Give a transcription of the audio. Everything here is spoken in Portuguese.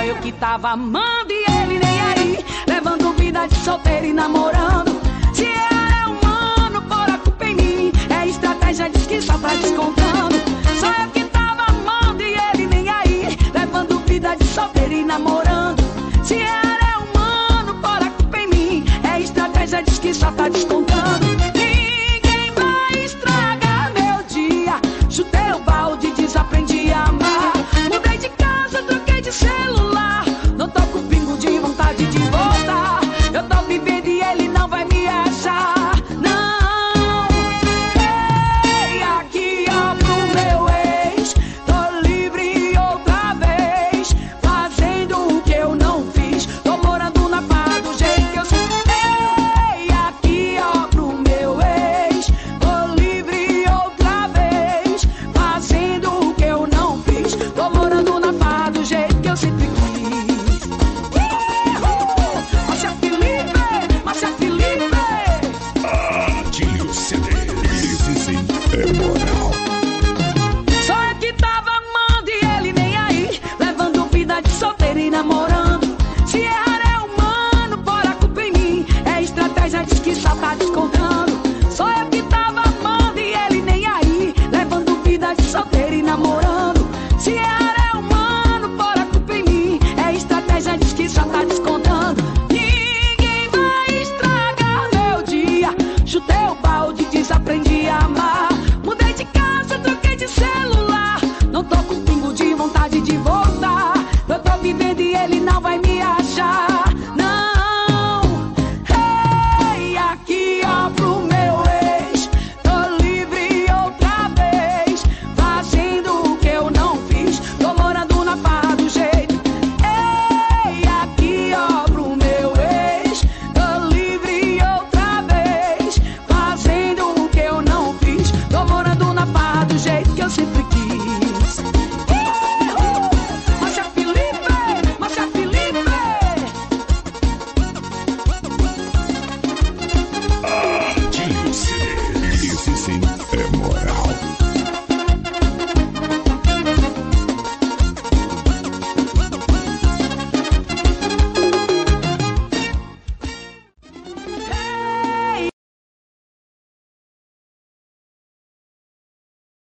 eu que tava amando e ele nem aí, levando vida de solteiro e namorando. Se ele é humano, por a culpa em mim, é estratégia diz que só tá descontando. Só eu que tava amando e ele nem aí, levando vida de solteiro e namorando.